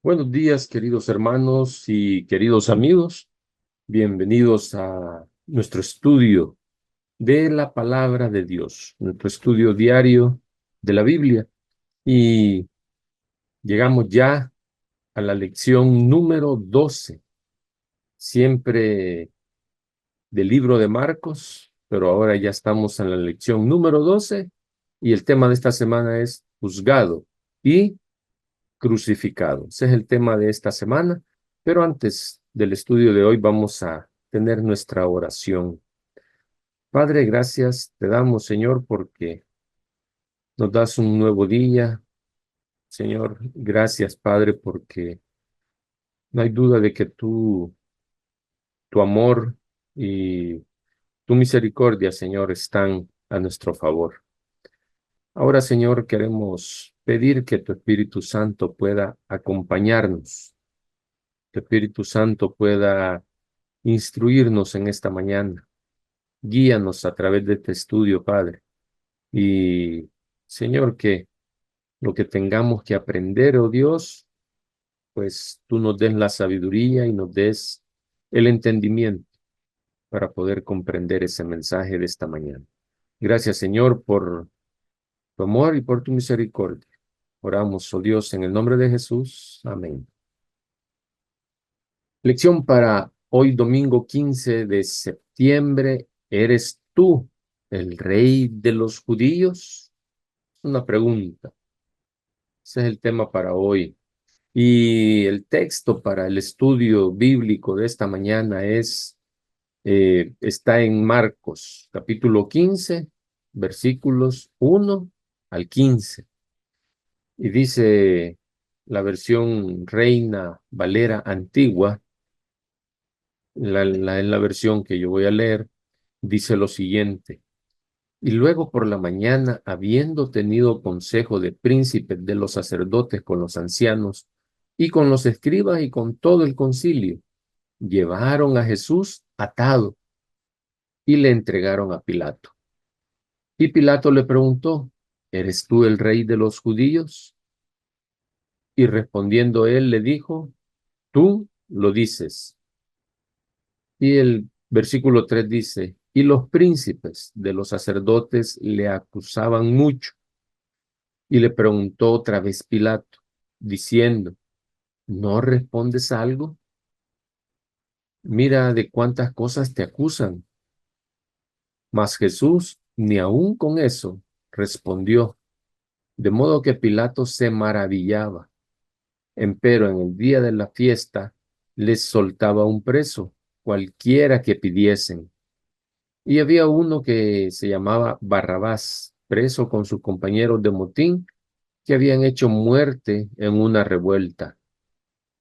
Buenos días, queridos hermanos y queridos amigos. Bienvenidos a nuestro estudio de la palabra de Dios, nuestro estudio diario de la Biblia. Y llegamos ya a la lección número 12, siempre del libro de Marcos, pero ahora ya estamos en la lección número 12 y el tema de esta semana es juzgado y crucificado. Ese es el tema de esta semana, pero antes del estudio de hoy vamos a tener nuestra oración. Padre, gracias te damos, Señor, porque nos das un nuevo día. Señor, gracias, Padre, porque no hay duda de que tu amor y tu misericordia, Señor, están a nuestro favor. Ahora, Señor, queremos pedir que tu Espíritu Santo pueda acompañarnos, que tu Espíritu Santo pueda instruirnos en esta mañana. Guíanos a través de este estudio, Padre. Y, Señor, que lo que tengamos que aprender, oh Dios, pues tú nos des la sabiduría y nos des el entendimiento para poder comprender ese mensaje de esta mañana. Gracias, Señor, por tu amor y por tu misericordia. Oramos, oh Dios, en el nombre de Jesús. Amén. Lección para hoy, domingo 15 de septiembre. ¿Eres tú el rey de los judíos? Una pregunta. Ese es el tema para hoy. Y el texto para el estudio bíblico de esta mañana está en Marcos, capítulo 15, versículos 1 al 15. Y dice la versión Reina Valera antigua, en la versión que yo voy a leer, dice lo siguiente. Y luego por la mañana, habiendo tenido consejo de príncipes de los sacerdotes con los ancianos y con los escribas y con todo el concilio, llevaron a Jesús atado y le entregaron a Pilato. Y Pilato le preguntó, ¿eres tú el rey de los judíos? Y respondiendo él le dijo, tú lo dices. Y el versículo 3 dice, y los príncipes de los sacerdotes le acusaban mucho. Y le preguntó otra vez Pilato, diciendo, ¿no respondes algo? Mira de cuántas cosas te acusan. Mas Jesús, ni aun con eso, respondió, de modo que Pilato se maravillaba. Empero en el día de la fiesta les soltaba un preso, cualquiera que pidiesen. Y había uno que se llamaba Barrabás, preso con sus compañeros de motín, que habían hecho muerte en una revuelta.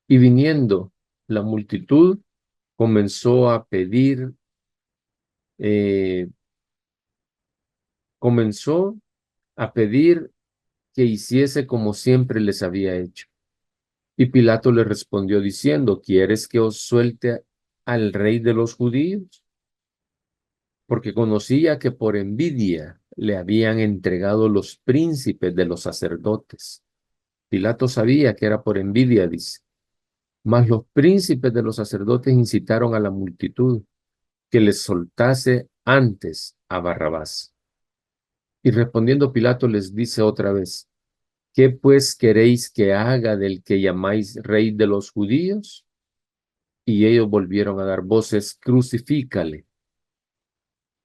Y viniendo la multitud, comenzó a pedir, eh, comenzó a pedir que hiciese como siempre les había hecho. Y Pilato le respondió diciendo, ¿quieres que os suelte al rey de los judíos? Porque conocía que por envidia le habían entregado los príncipes de los sacerdotes. Pilato sabía que era por envidia, dice. Mas los príncipes de los sacerdotes incitaron a la multitud que les soltase antes a Barrabás. Y respondiendo Pilato les dice otra vez, ¿qué pues queréis que haga del que llamáis rey de los judíos? Y ellos volvieron a dar voces, crucifícale.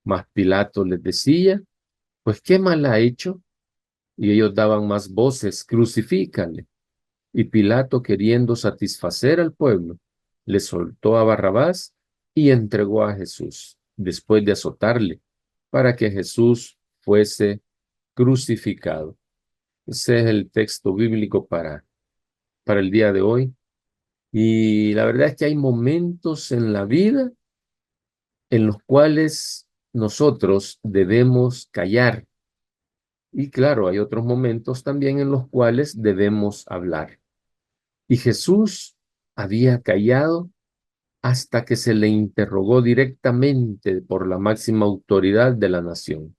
Mas Pilato les decía, pues ¿qué mal ha hecho? Y ellos daban más voces, crucifícale. Y Pilato, queriendo satisfacer al pueblo, le soltó a Barrabás y entregó a Jesús, después de azotarle, para que Jesús fuese crucificado. Ese es el texto bíblico para el día de hoy. Y la verdad es que hay momentos en la vida en los cuales nosotros debemos callar. Y claro, hay otros momentos también en los cuales debemos hablar. Y Jesús había callado hasta que se le interrogó directamente por la máxima autoridad de la nación.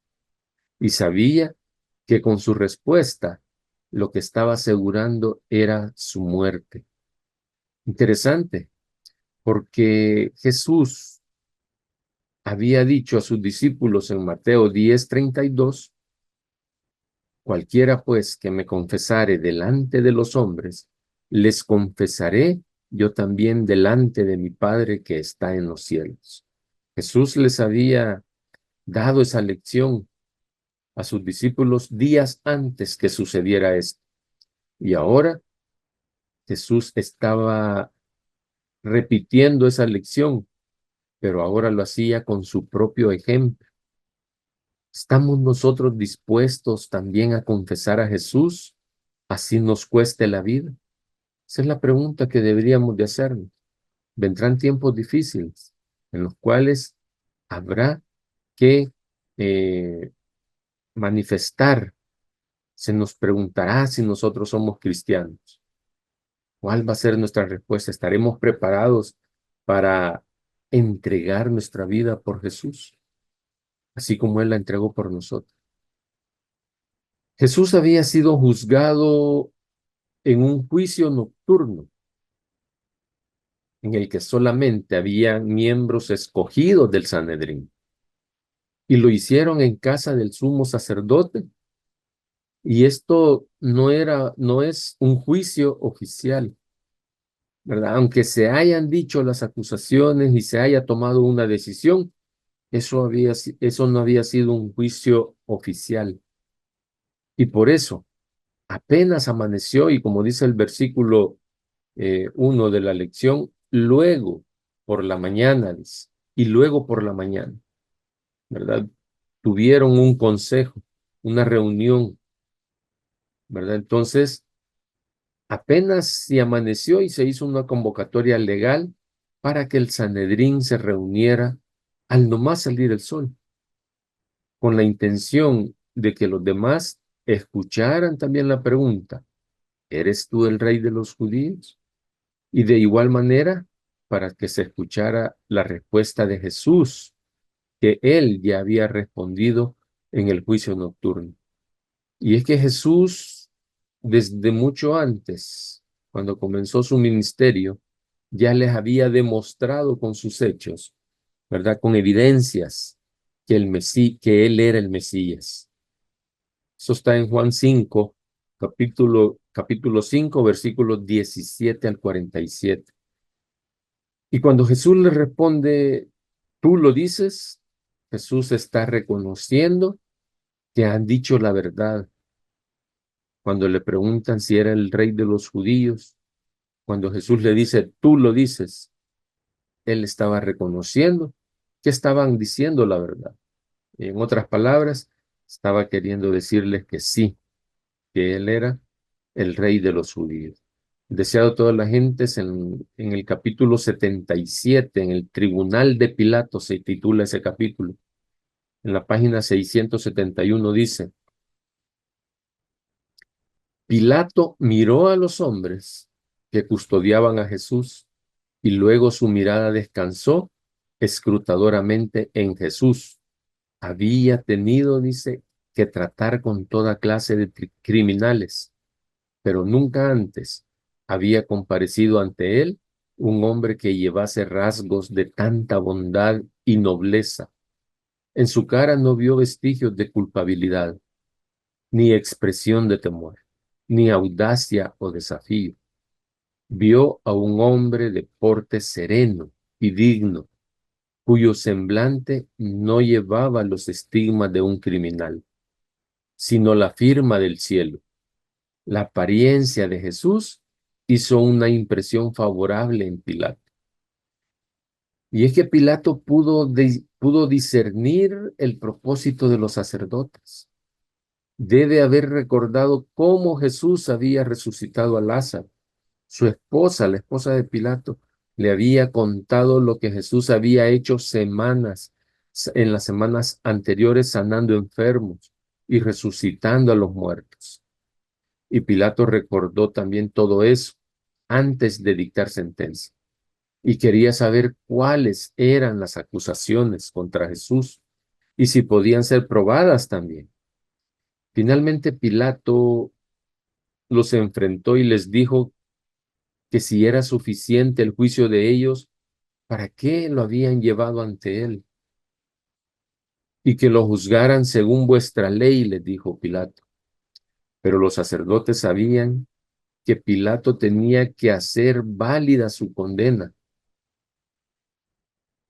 Y sabía que con su respuesta lo que estaba asegurando era su muerte. Interesante, porque Jesús había dicho a sus discípulos en Mateo 10:32, cualquiera pues que me confesare delante de los hombres, les confesaré yo también delante de mi Padre que está en los cielos. Jesús les había dado esa lección a sus discípulos días antes que sucediera esto. Y ahora Jesús estaba repitiendo esa lección, pero ahora lo hacía con su propio ejemplo. ¿Estamos nosotros dispuestos también a confesar a Jesús, así nos cueste la vida? Esa es la pregunta que deberíamos de hacernos. Vendrán tiempos difíciles en los cuales habrá que eh, manifestar. Se nos preguntará si nosotros somos cristianos. ¿Cuál va a ser nuestra respuesta? ¿Estaremos preparados para entregar nuestra vida por Jesús, así como Él la entregó por nosotros? Jesús había sido juzgado en un juicio nocturno, en el que solamente había miembros escogidos del Sanedrín, y lo hicieron en casa del sumo sacerdote. Y esto no es un juicio oficial, ¿verdad? Aunque se hayan dicho las acusaciones y se haya tomado una decisión, eso no había sido un juicio oficial. Y por eso, apenas amaneció, y como dice el versículo 1 de la lección, luego por la mañana, dice, y luego por la mañana, ¿verdad? Tuvieron un consejo, una reunión, ¿verdad? Entonces, apenas se amaneció y se hizo una convocatoria legal para que el Sanedrín se reuniera al nomás salir el sol, con la intención de que los demás escucharan también la pregunta, ¿eres tú el rey de los judíos? Y de igual manera, para que se escuchara la respuesta de Jesús, que él ya había respondido en el juicio nocturno. Y es que Jesús, desde mucho antes, cuando comenzó su ministerio, ya les había demostrado con sus hechos, ¿verdad? Con evidencias que que él era el Mesías. Eso está en Juan 5, capítulo 5, versículos 17 al 47. Y cuando Jesús le responde, tú lo dices, Jesús está reconociendo que han dicho la verdad. Cuando le preguntan si era el rey de los judíos, cuando Jesús le dice, tú lo dices, él estaba reconociendo que estaban diciendo la verdad. En otras palabras, estaba queriendo decirles que sí, que él era el rey de los judíos. Deseado todas las gentes, en el capítulo 77, en el tribunal de Pilato, se titula ese capítulo. En la página 671 dice, Pilato miró a los hombres que custodiaban a Jesús y luego su mirada descansó escrutadoramente en Jesús. Había tenido, dice, que tratar con toda clase de criminales, pero nunca antes había comparecido ante él un hombre que llevase rasgos de tanta bondad y nobleza. En su cara no vio vestigios de culpabilidad, ni expresión de temor, ni audacia o desafío. Vio a un hombre de porte sereno y digno, cuyo semblante no llevaba los estigmas de un criminal, sino la firma del cielo. La apariencia de Jesús hizo una impresión favorable en Pilato. Y es que Pilato pudo discernir el propósito de los sacerdotes. Debe haber recordado cómo Jesús había resucitado a Lázaro. Su esposa, la esposa de Pilato, le había contado lo que Jesús había hecho en las semanas anteriores, sanando enfermos y resucitando a los muertos. Y Pilato recordó también todo eso antes de dictar sentencia. Y quería saber cuáles eran las acusaciones contra Jesús y si podían ser probadas también. Finalmente Pilato los enfrentó y les dijo que si era suficiente el juicio de ellos, ¿para qué lo habían llevado ante él? Y que lo juzgaran según vuestra ley, les dijo Pilato. Pero los sacerdotes sabían que Pilato tenía que hacer válida su condena,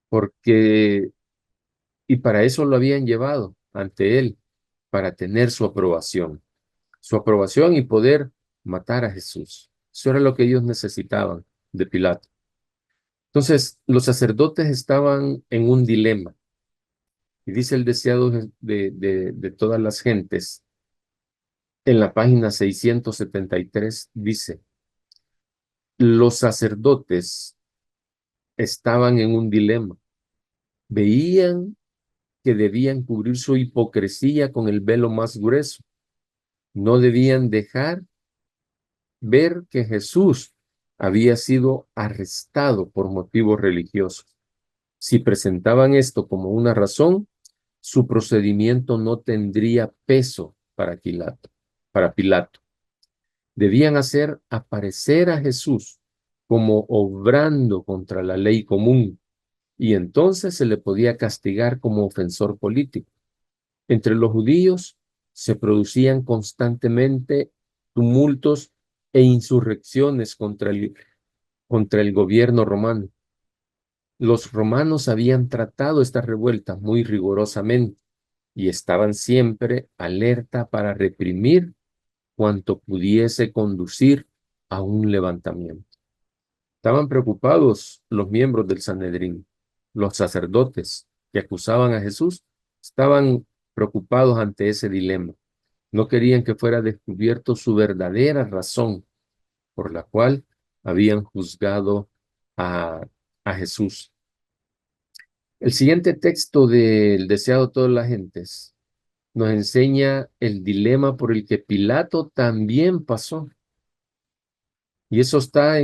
porque, y para eso lo habían llevado ante él, para tener su aprobación y poder matar a Jesús. Eso era lo que ellos necesitaban de Pilato. Entonces, los sacerdotes estaban en un dilema, y dice el deseado de todas las gentes, en la página 673, dice, los sacerdotes estaban en un dilema. Veían que debían cubrir su hipocresía con el velo más grueso. No debían dejar ver que Jesús había sido arrestado por motivos religiosos. Si presentaban esto como una razón, su procedimiento no tendría peso para Pilato. Debían hacer aparecer a Jesús como obrando contra la ley común, y entonces se le podía castigar como ofensor político. Entre los judíos se producían constantemente tumultos e insurrecciones contra el gobierno romano. Los romanos habían tratado estas revueltas muy rigurosamente y estaban siempre alerta para reprimir cuanto pudiese conducir a un levantamiento. Estaban preocupados los miembros del Sanedrín, los sacerdotes que acusaban a Jesús, estaban preocupados ante ese dilema. No querían que fuera descubierto su verdadera razón por la cual habían juzgado a, a Jesús. El siguiente texto del deseado de todas las gentes nos enseña el dilema por el que Pilato también pasó. Y eso está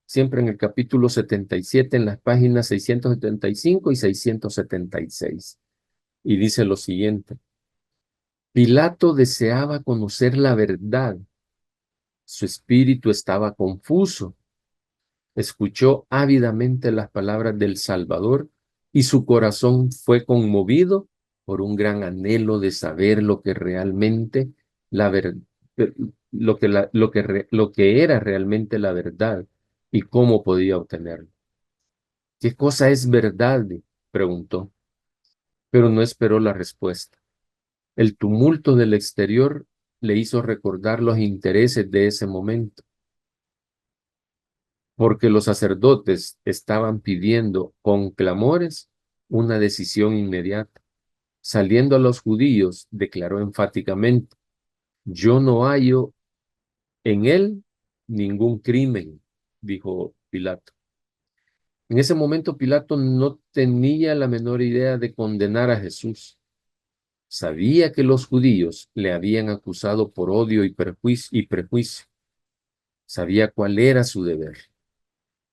siempre en el capítulo 77, en las páginas 675 y 676. Y dice lo siguiente: Pilato deseaba conocer la verdad. Su espíritu estaba confuso. Escuchó ávidamente las palabras del Salvador y su corazón fue conmovido por un gran anhelo de saber lo que realmente la verdad, lo que era realmente la verdad y cómo podía obtenerlo. ¿Qué cosa es verdad?, preguntó, pero no esperó la respuesta. El tumulto del exterior le hizo recordar los intereses de ese momento, porque los sacerdotes estaban pidiendo con clamores una decisión inmediata. Saliendo a los judíos, declaró enfáticamente: yo no hallo en él ningún crimen, dijo Pilato. En ese momento Pilato no tenía la menor idea de condenar a Jesús. Sabía que los judíos le habían acusado por odio y prejuicio. Sabía cuál era su deber.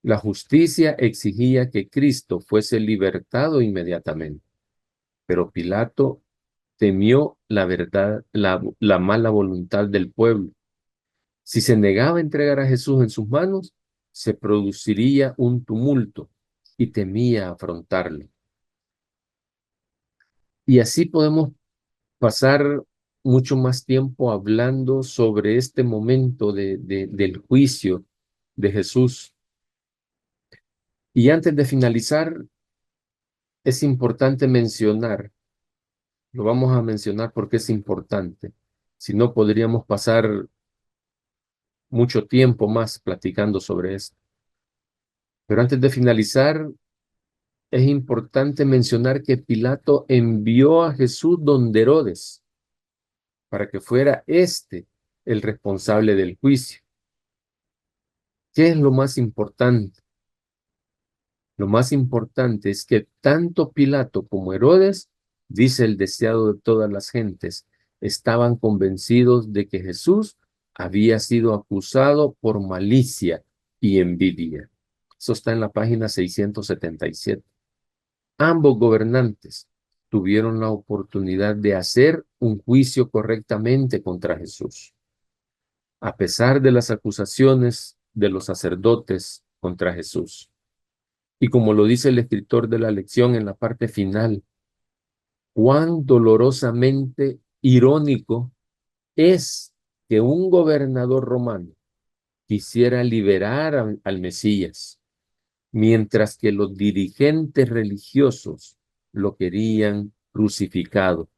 La justicia exigía que Cristo fuese libertado inmediatamente, pero Pilato temió la verdad, la mala voluntad del pueblo. Si se negaba a entregar a Jesús en sus manos, se produciría un tumulto y temía afrontarlo. Y así podemos pasar mucho más tiempo hablando sobre este momento del juicio de Jesús. Y antes de finalizar, es importante mencionar, lo vamos a mencionar porque es importante, si no podríamos pasar mucho tiempo más platicando sobre esto. Pero antes de finalizar, es importante mencionar que Pilato envió a Jesús donde Herodes para que fuera éste el responsable del juicio. ¿Qué es lo más importante? Lo más importante es que tanto Pilato como Herodes, dice el deseado de todas las gentes, estaban convencidos de que Jesús había sido acusado por malicia y envidia. Eso está en la página 677. Ambos gobernantes tuvieron la oportunidad de hacer un juicio correctamente contra Jesús. A pesar de las acusaciones de los sacerdotes contra Jesús. Y como lo dice el escritor de la lección en la parte final, cuán dolorosamente irónico es que un gobernador romano quisiera liberar al Mesías, mientras que los dirigentes religiosos lo querían crucificado.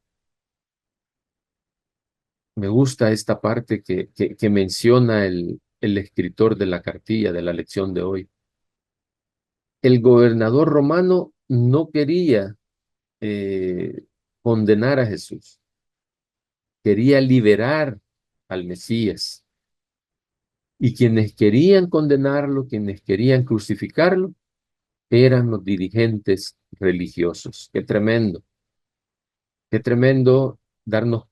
Me gusta esta parte que menciona el escritor de la cartilla de la lección de hoy. El gobernador romano no quería eh, condenar a Jesús, quería liberar al Mesías. Y quienes querían condenarlo, quienes querían crucificarlo, eran los dirigentes religiosos. Qué tremendo darnos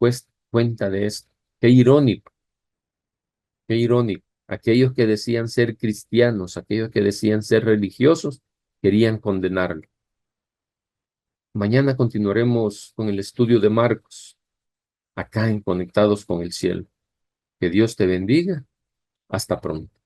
cuenta de esto. Qué irónico, qué irónico. Aquellos que decían ser cristianos, aquellos que decían ser religiosos, querían condenarlo. Mañana continuaremos con el estudio de Marcos, acá en Conectados con el Cielo. Que Dios te bendiga. Hasta pronto.